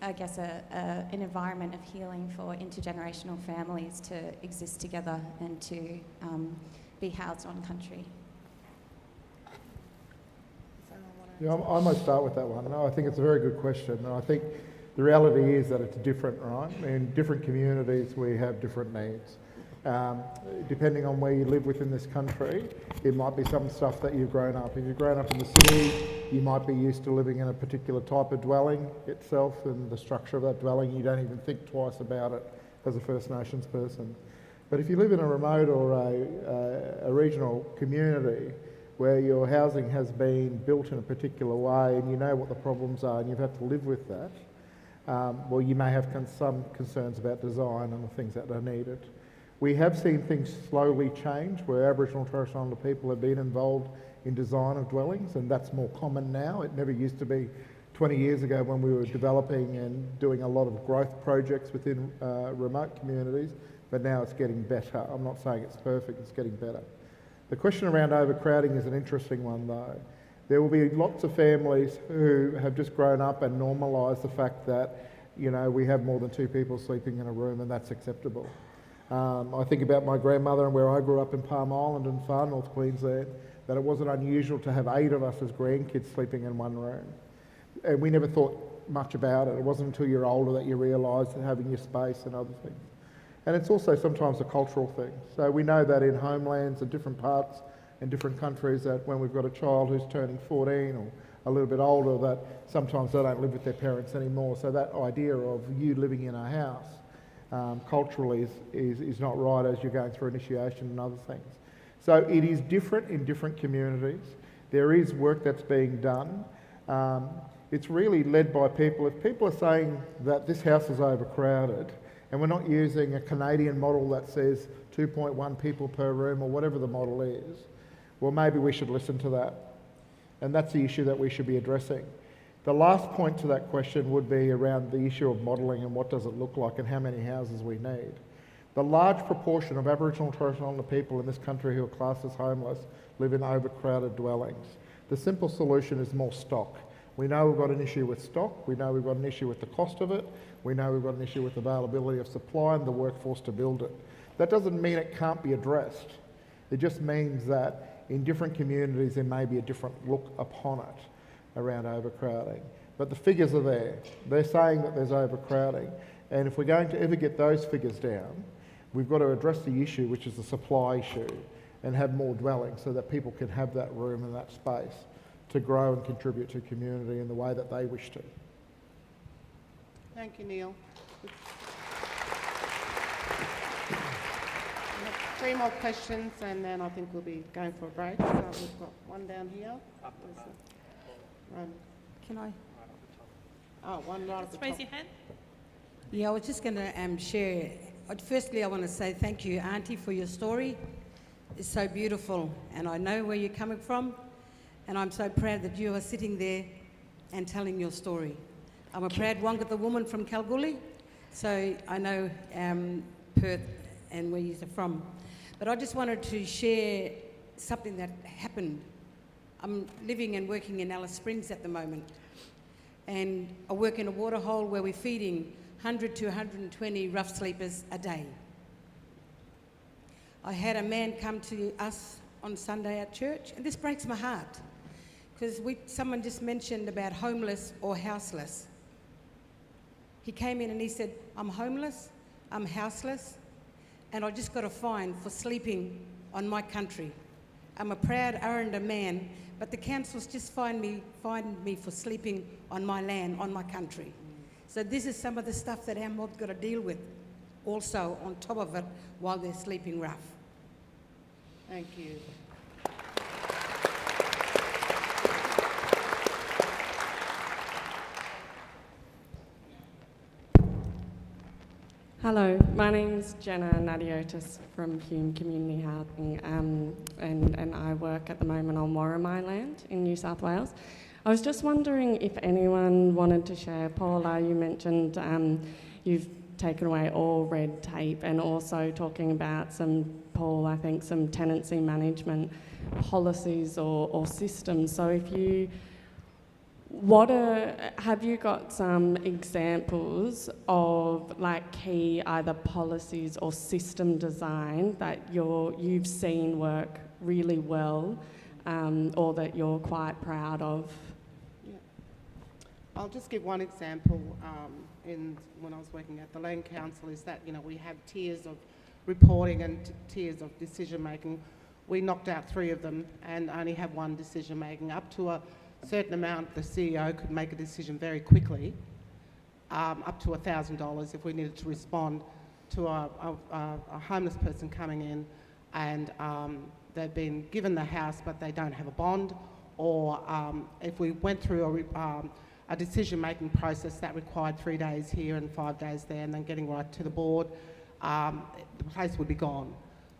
Speaker 17: I guess, an environment of healing for intergenerational families to exist together and to be housed on country.
Speaker 1: Yeah, I might start with that one. No, I think it's a very good question. And I think the reality is that it's different, right? In different communities, we have different needs. Depending on where you live within this country, it might be some stuff that you've grown up. If you've grown up in the city, you might be used to living in a particular type of dwelling itself and the structure of that dwelling. You don't even think twice about it as a First Nations person. But if you live in a remote or a regional community where your housing has been built in a particular way and you know what the problems are and you've had to live with that, well, you may have some concerns about design and the things that are needed. We have seen things slowly change where Aboriginal and Torres Strait Islander people have been involved in design of dwellings, and that's more common now. It never used to be 20 years ago when we were developing and doing a lot of growth projects within remote communities, but now it's getting better. I'm not saying it's perfect, it's getting better. The question around overcrowding is an interesting one though. There will be lots of families who have just grown up and normalised the fact that, you know, we have more than 2 people sleeping in a room and that's acceptable. I think about my grandmother and where I grew up in Palm Island in far north Queensland, that it wasn't unusual to have 8 of us as grandkids sleeping in one room. And we never thought much about it. It wasn't until you're older that you realise that having your space and other things. And it's also sometimes a cultural thing. So we know that in homelands and different parts and different countries that when we've got a child who's turning 14 or a little bit older, that sometimes they don't live with their parents anymore. So that idea of you living in a house culturally is not right as you're going through initiation and other things. So it is different in different communities. There is work that's being done. It's really led by people. If people are saying that this house is overcrowded and we're not using a Canadian model that says 2.1 people per room or whatever the model is, well, maybe we should listen to that. And that's the issue that we should be addressing. The last point to that question would be around the issue of modelling and what does it look like and how many houses we need. The large proportion of Aboriginal and Torres Strait Islander people in this country who are classed as homeless live in overcrowded dwellings. The simple solution is more stock. We know we've got an issue with stock, we know we've got an issue with the cost of it, we know we've got an issue with availability of supply and the workforce to build it. That doesn't mean it can't be addressed. It just means that in different communities there may be a different look upon it around overcrowding. But the figures are there. They're saying that there's overcrowding. And if we're going to ever get those figures down, we've got to address the issue, which is the supply issue, and have more dwellings so that people can have that room and that space to grow and contribute to community in the way that they wish to.
Speaker 2: Thank you, Neil. We have 3 more questions and then I think we'll be going for a break. So we've got one down here.
Speaker 15: Can I?
Speaker 2: Oh, one right at the top.
Speaker 15: Raise your hand. Yeah, I was just going to share. Firstly, I want to say thank you, Auntie, for your story. It's so beautiful, and I know where you're coming from, and I'm so proud that you are sitting there and telling your story. I'm a proud Wungening woman from Kalgoorlie, so I know Perth and where you're from. But I just wanted to share something that happened. I'm living and working in Alice Springs at the moment, and I work in a waterhole where we're feeding 100 to 120 rough sleepers a day. I had a man come to us on Sunday at church, and this breaks my heart, because someone just mentioned about homeless or houseless. He came in and he said, I'm homeless, I'm houseless, and I just got a fine for sleeping on my country. I'm a proud Aranda man, but the council's just fined me for sleeping on my land, on my country. So this is some of the stuff that our mob got to deal with also on top of it while they're sleeping rough.
Speaker 2: Thank you.
Speaker 18: Hello, my name's Jenna Nadiotis from Hume Community Housing, and I work at the moment on Morrison land in New South Wales. I was just wondering if anyone wanted to share. Paula, you mentioned you've taken away all red tape, and also talking about some tenancy management policies or systems. So if you have you got some examples of like key either policies or system design that you've seen work really well, or that you're quite proud of?
Speaker 2: Yeah. I'll just give one example. When I was working at the Land Council, is that we have tiers of reporting and tiers of decision making. We knocked out 3 of them and only have 1 decision making. Up to a certain amount, the CEO could make a decision very quickly, up to $1,000 if we needed to respond to a homeless person coming in and they've been given the house but they don't have a bond, or if we went through a decision-making process that required 3 days here and 5 days there and then getting right to the board, the place would be gone.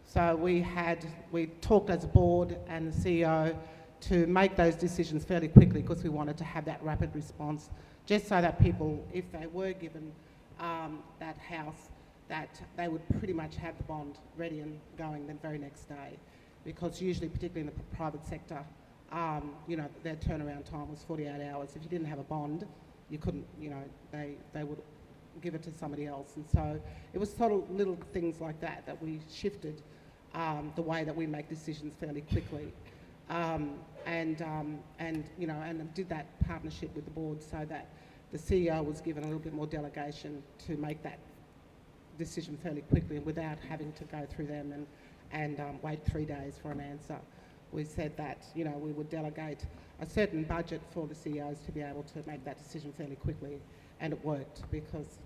Speaker 2: So we talked as a board and the CEO to make those decisions fairly quickly because we wanted to have that rapid response, just so that people, if they were given that house, that they would pretty much have the bond ready and going the very next day. Because usually, particularly in the private sector, their turnaround time was 48 hours. If you didn't have a bond, you couldn't, they would give it to somebody else. And so it was sort of little things like that we shifted the way that we make decisions fairly quickly. And did that partnership with the board so that the CEO was given a little bit more delegation to make that decision fairly quickly and without having to go through them and wait 3 days for an answer. We said that we would delegate a certain budget for the CEOs to be able to make that decision fairly quickly, and it worked because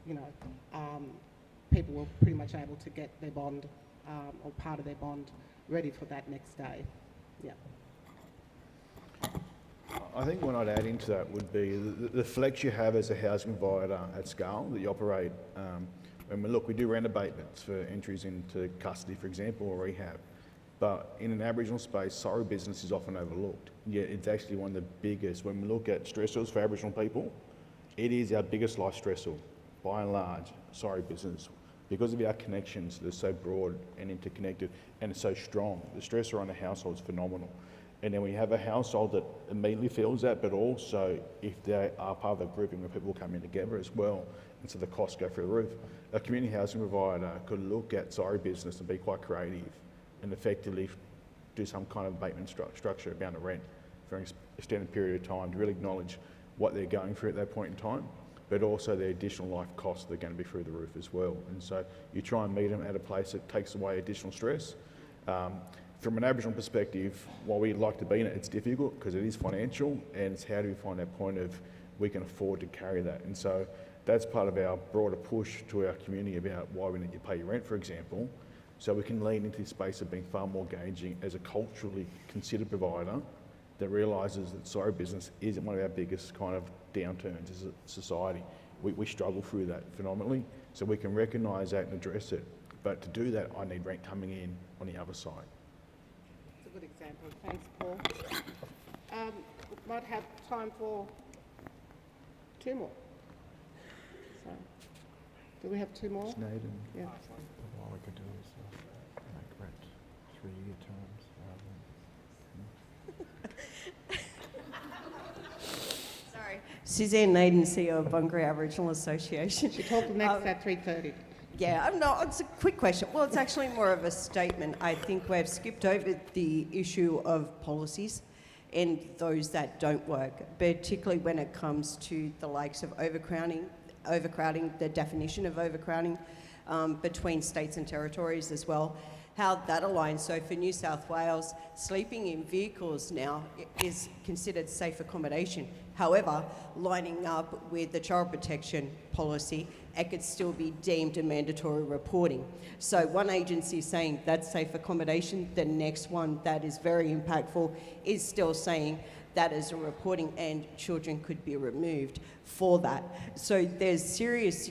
Speaker 2: people were pretty much able to get their bond or part of their bond ready for that next day. Yeah.
Speaker 3: I think what I'd add into that would be the flex you have as a housing provider at scale that you operate. We do rent abatements for entries into custody, for example, or rehab. But in an Aboriginal space, sorry business is often overlooked. Yet it's actually one of the biggest. When we look at stressors for Aboriginal people, it is our biggest life stressor, by and large, sorry business. Because of our connections, they're so broad and interconnected, and it's so strong. The stressor on a household is phenomenal. And then we have a household that immediately feels that, but also if they are part of a grouping where people come in together as well, and so the costs go through the roof. A community housing provider could look at sorry business and be quite creative and effectively do some kind of abatement structure around the rent for an extended period of time to really acknowledge what they're going through at that point in time, but also the additional life costs that are going to be through the roof as well. And so you try and meet them at a place that takes away additional stress. From an Aboriginal perspective, while we'd like to be in it, it's difficult because it is financial, and it's how do we find that point of we can afford to carry that. And so that's part of our broader push to our community about why we need to pay your rent, for example, so we can lean into this space of being far more engaging as a culturally considered provider that realises that sorry business isn't one of our biggest kind of downturns as a society. We struggle through that phenomenally, so we can recognise that and address it. But to do that, I need rent coming in on the other side.
Speaker 2: That's a good example. Thanks, Paul. We might have time for 2 more. So, do we have 2 more?
Speaker 1: Nathan.
Speaker 2: Yeah.
Speaker 1: What we could do is make rent 3-year terms
Speaker 19: Sorry. Suzanne Naden, CEO of Bungaree Aboriginal Association.
Speaker 2: She talked next at 3:30.
Speaker 19: Yeah, no, it's a quick question. Well, it's actually more of a statement. I think we've skipped over the issue of policies and those that don't work, particularly when it comes to the likes of overcrowding, the definition of overcrowding between states and territories as well, how that aligns. So for New South Wales, sleeping in vehicles now is considered safe accommodation. However, lining up with the child protection policy, it could still be deemed a mandatory reporting. So one agency is saying that's safe accommodation, the next one that is very impactful is still saying that is a reporting and children could be removed for that. So there's serious,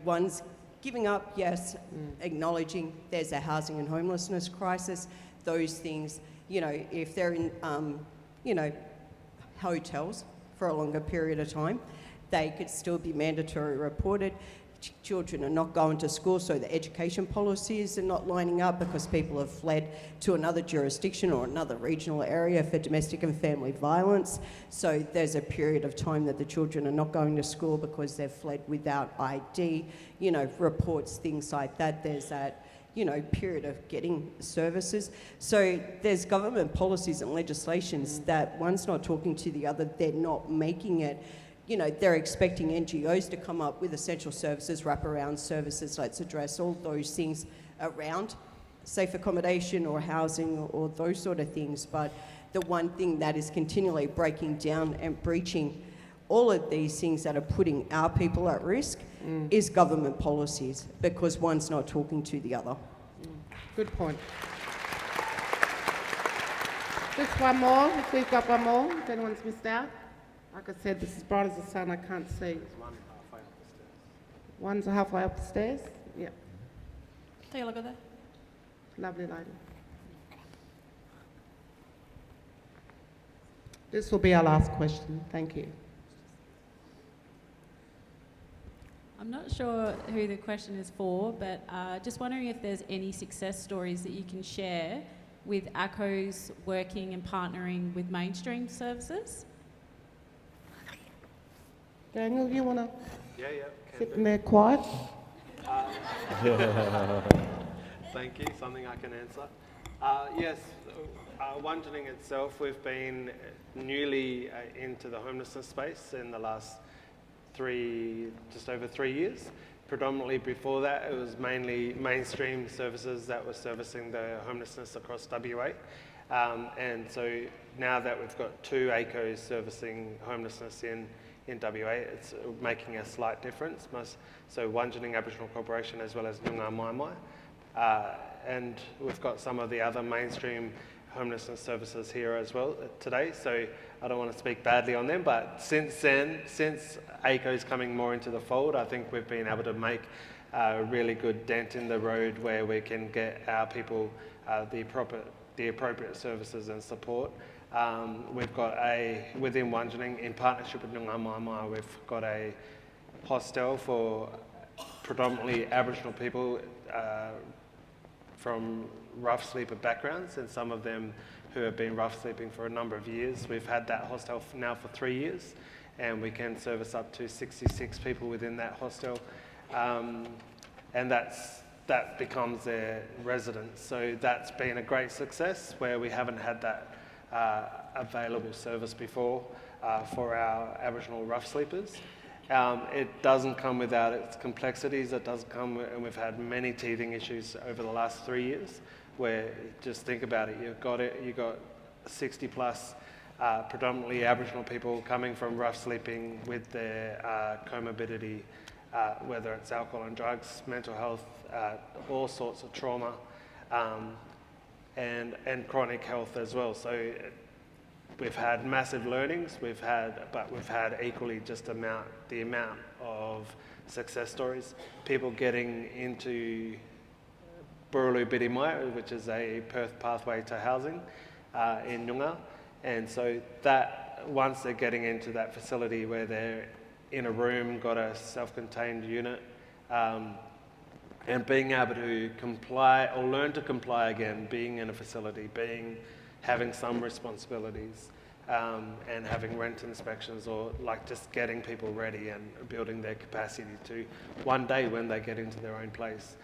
Speaker 19: ones giving up, yes, acknowledging there's a housing and homelessness crisis, those things, if they're in, hotels for a longer period of time, they could still be mandatory reported. children are not going to school, so the education policies are not lining up because people have fled to another jurisdiction or another regional area for domestic and family violence. So there's a period of time that the children are not going to school because they've fled without ID, you know, reports, things like that. There's that, you know, period of getting services. So there's government policies and legislations that one's not talking to the other, they're not making it. You know, they're expecting NGOs to come up with essential services, wraparound services. Let's address all those things around safe accommodation or housing or those sort of things. But the one thing that is continually breaking down and breaching all of these things that are putting our people at risk is government policies, because one's not talking to the other.
Speaker 2: Good point. Just one more, if we've got one more, if anyone's missed out. Like I said, this is bright as the sun, I can't see.
Speaker 4: There's one halfway up the stairs.
Speaker 2: One's halfway up the stairs? Yep.
Speaker 20: Take a look at that.
Speaker 2: Lovely lady. This will be our last question. Thank you.
Speaker 20: I'm not sure who the question is for, but just wondering if there's any success stories that you can share with ACCOs working and partnering with mainstream services.
Speaker 2: Daniel, you want to sit
Speaker 4: do.
Speaker 2: in there quiet?
Speaker 4: Thank you, something I can answer. Yes, Wungening itself, we've been newly into the homelessness space in the last just over 3 years. Predominantly before that, it was mainly mainstream services that were servicing the homelessness across WA. And so now that we've got 2 ACOs servicing homelessness in WA, it's making a slight difference. So Wungening Aboriginal Corporation as well as Noongar Mai Mai. And we've got some of the other mainstream homelessness services here as well today, so I don't want to speak badly on them, but since then, since ACO's coming more into the fold, I think we've been able to make a really good dent in the road where we can get our people the appropriate services and support. We've got within Wungening, in partnership with Noongar Mai Mai, we've got a hostel for predominantly Aboriginal people from rough sleeper backgrounds, and some of them who have been rough sleeping for a number of years. We've had that hostel now for 3 years, and we can service up to 66 people within that hostel, and that becomes their residence. So that's been a great success where we haven't had that available service before for our Aboriginal rough sleepers. It doesn't come without its complexities. It does come, and we've had many teething issues over the last 3 years. Where, just think about it, you've got 60 plus predominantly Aboriginal people coming from rough sleeping with their comorbidity, whether it's alcohol and drugs, mental health, all sorts of trauma, and chronic health as well. So we've had massive learnings, but we've had equally just the amount of success stories, people getting into Birribee, which is a Perth pathway to housing in Noongar. And so that once they're getting into that facility where they're in a room, got a self-contained unit, and being able to comply or learn to comply again, being in a facility, having some responsibilities, and having rent inspections, or like just getting people ready and building their capacity to one day when they get into their own place.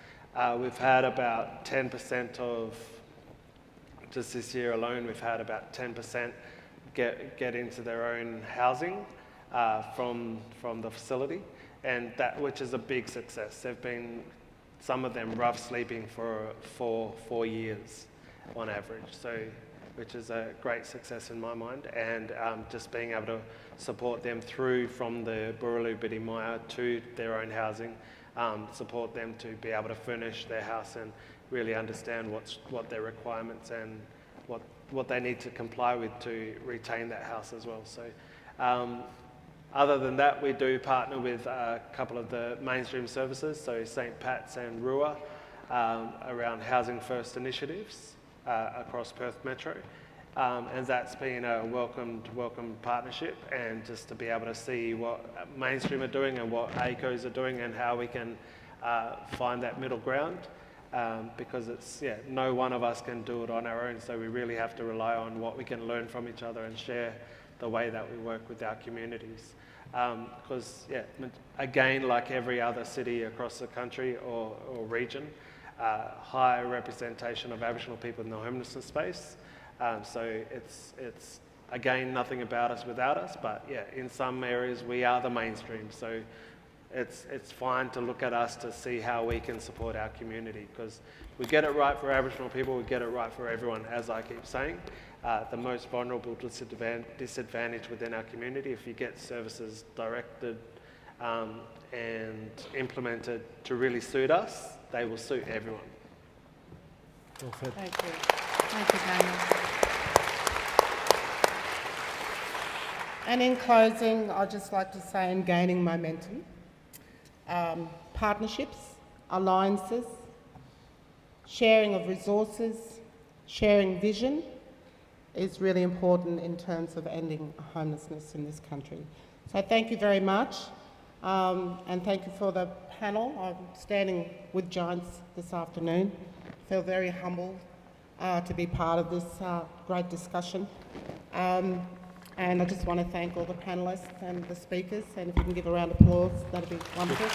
Speaker 4: We've had about 10% of, just this year alone, we've had about 10% get into their own housing from the facility, and which is a big success. They've been, some of them, rough sleeping for 4 years on average, so which is a great success in my mind, and just being able to support them through from the Birribee Maya to their own housing. Support them to be able to furnish their house and really understand what their requirements and what they need to comply with to retain that house as well. So other than that, we do partner with a couple of the mainstream services, so St. Pat's and Rua, around Housing First initiatives across Perth Metro. And that's been a welcome partnership, and just to be able to see what Mainstream are doing and what ACOs are doing and how we can find that middle ground, because it's, no one of us can do it on our own, so we really have to rely on what we can learn from each other and share the way that we work with our communities. Because, again, like every other city across the country or region, high representation of Aboriginal people in the homelessness space. So it's again, nothing about us without us, but in some areas we are the mainstream. So it's fine to look at us to see how we can support our community, because we get it right for Aboriginal people, we get it right for everyone, as I keep saying. The most vulnerable, disadvantaged within our community, if you get services directed and implemented to really suit us, they will suit everyone.
Speaker 1: Well said.
Speaker 2: Thank you. Thank you, Daniel. And in closing, I'd just like to say, in gaining momentum, partnerships, alliances, sharing of resources, sharing vision is really important in terms of ending homelessness in this country. So thank you very much, and thank you for the panel. I'm standing with giants this afternoon. I feel very humbled to be part of this great discussion. And I just want to thank all the panellists and the speakers, and if you can give a round of applause, that'd be wonderful.